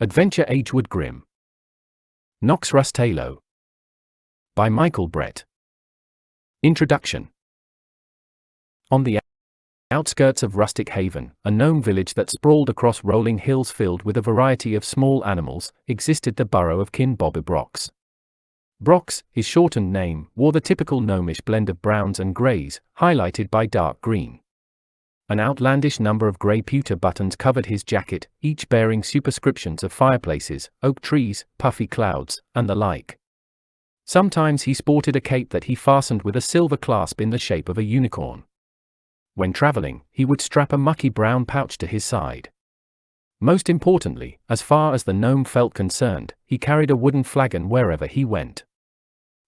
Adventure Agewood Grim. Nox Rustalo. By Michael Brett. Introduction. On the outskirts of Rustic Haven, a gnome village that sprawled across rolling hills filled with a variety of small animals, existed the burrow of kin Bobby Blarcs. Blarcs, his shortened name, wore the typical gnomish blend of browns and greys, highlighted by dark green. An outlandish number of grey pewter buttons covered his jacket, each bearing superscriptions of fireplaces, oak trees, puffy clouds, and the like. Sometimes he sported a cape that he fastened with a silver clasp in the shape of a unicorn. When traveling, he would strap a mucky brown pouch to his side. Most importantly, as far as the gnome felt concerned, he carried a wooden flagon wherever he went.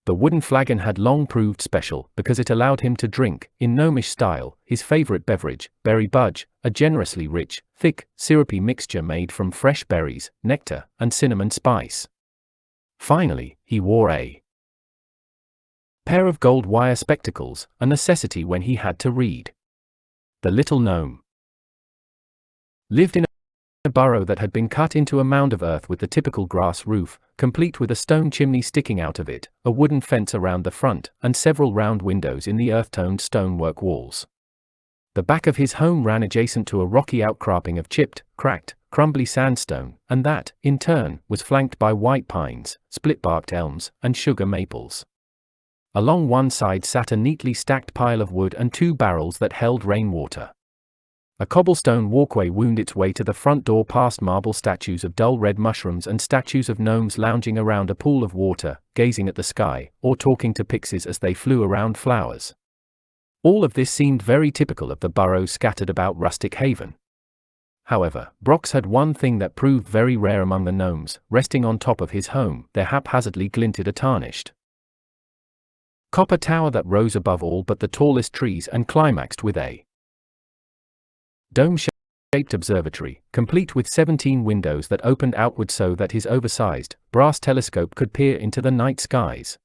The wooden flagon had long proved special because it allowed him to drink, in gnomish style, his favorite beverage, berry budge, a generously rich, thick, syrupy mixture made from fresh berries, nectar, and cinnamon spice. Finally, he wore a pair of gold wire spectacles, a necessity when he had to read. The little gnome lived in a burrow that had been cut into a mound of earth with the typical grass roof, complete with a stone chimney sticking out of it, a wooden fence around the front, and several round windows in the earth-toned stonework walls. The back of his home ran adjacent to a rocky outcropping of chipped, cracked, crumbly sandstone, and that, in turn, was flanked by white pines, split-barked elms, and sugar maples. Along one side sat a neatly stacked pile of wood and two barrels that held rainwater. A cobblestone walkway wound its way to the front door past marble statues of dull red mushrooms and statues of gnomes lounging around a pool of water, gazing at the sky, or talking to pixies as they flew around flowers. All of this seemed very typical of the burrows scattered about Rustic Haven. However, Blarcs had one thing that proved very rare among the gnomes. Resting on top of his home, there haphazardly glinted a tarnished copper tower that rose above all but the tallest trees and climaxed with a dome-shaped observatory, complete with 17 windows that opened outward so that his oversized, brass telescope could peer into the night skies.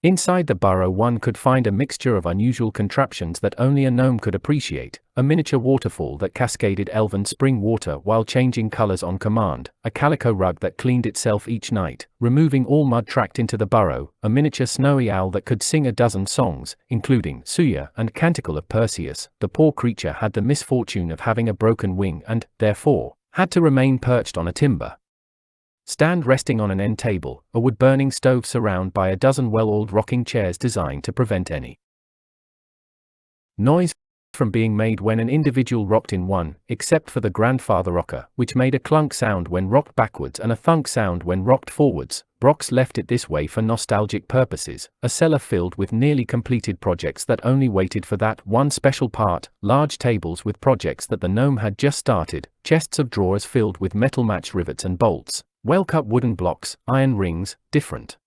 Inside the burrow one could find a mixture of unusual contraptions that only a gnome could appreciate: a miniature waterfall that cascaded elven spring water while changing colors on command, a calico rug that cleaned itself each night, removing all mud tracked into the burrow, a miniature snowy owl that could sing a dozen songs, including Suya and Canticle of Perseus. The poor creature had the misfortune of having a broken wing and, therefore, had to remain perched on a timber stand resting on an end table, a wood-burning stove surrounded by a dozen well-oiled rocking chairs designed to prevent any noise from being made when an individual rocked in one, except for the grandfather rocker, which made a clunk sound when rocked backwards and a thunk sound when rocked forwards. Blarcs left it this way for nostalgic purposes, a cellar filled with nearly completed projects that only waited for that one special part, large tables with projects that the gnome had just started, chests of drawers filled with metal match rivets and bolts, well-cut wooden blocks, iron rings, different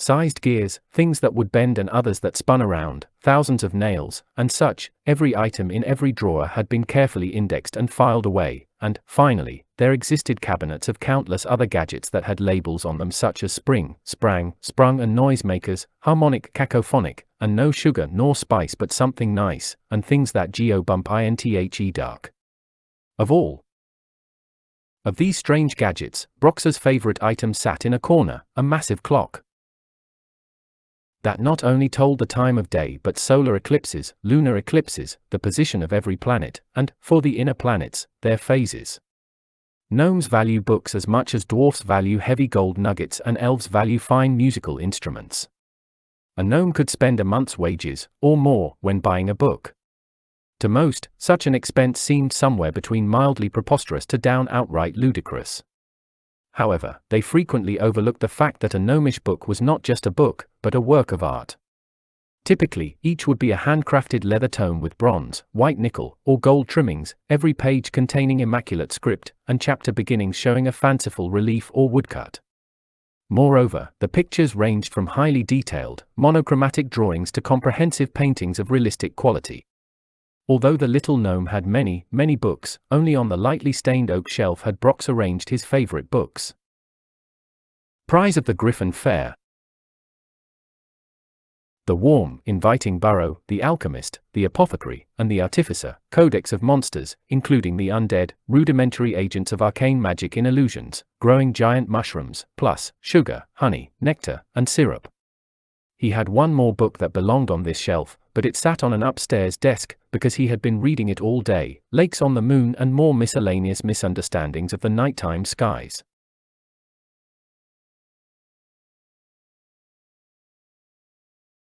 sized gears, things that would bend and others that spun around, thousands of nails, and such. Every item in every drawer had been carefully indexed and filed away, and, finally, there existed cabinets of countless other gadgets that had labels on them such as spring, sprang, sprung and noisemakers, harmonic, cacophonic, and no sugar nor spice but something nice, and things that go-bump inthe dark. Of all of these strange gadgets, Blarcs's favorite item sat in a corner, a massive clock that not only told the time of day but solar eclipses, lunar eclipses, the position of every planet, and, for the inner planets, their phases. Gnomes value books as much as dwarfs value heavy gold nuggets and elves value fine musical instruments. A gnome could spend a month's wages, or more, when buying a book. To most, such an expense seemed somewhere between mildly preposterous to outright ludicrous. However, they frequently overlooked the fact that a gnomish book was not just a book, but a work of art. Typically, each would be a handcrafted leather tome with bronze, white nickel, or gold trimmings, every page containing immaculate script, and chapter beginnings showing a fanciful relief or woodcut. Moreover, the pictures ranged from highly detailed, monochromatic drawings to comprehensive paintings of realistic quality. Although the little gnome had many, many books, only on the lightly stained oak shelf had Blarcs arranged his favorite books. Prize of the Griffin Fair. The warm, inviting burrow, the alchemist, the apothecary, and the artificer, codex of monsters, including the undead, rudimentary agents of arcane magic in illusions, growing giant mushrooms, plus sugar, honey, nectar, and syrup. He had one more book that belonged on this shelf, but it sat on an upstairs desk, because he had been reading it all day, Lakes on the Moon and More Miscellaneous Misunderstandings of the Nighttime Skies.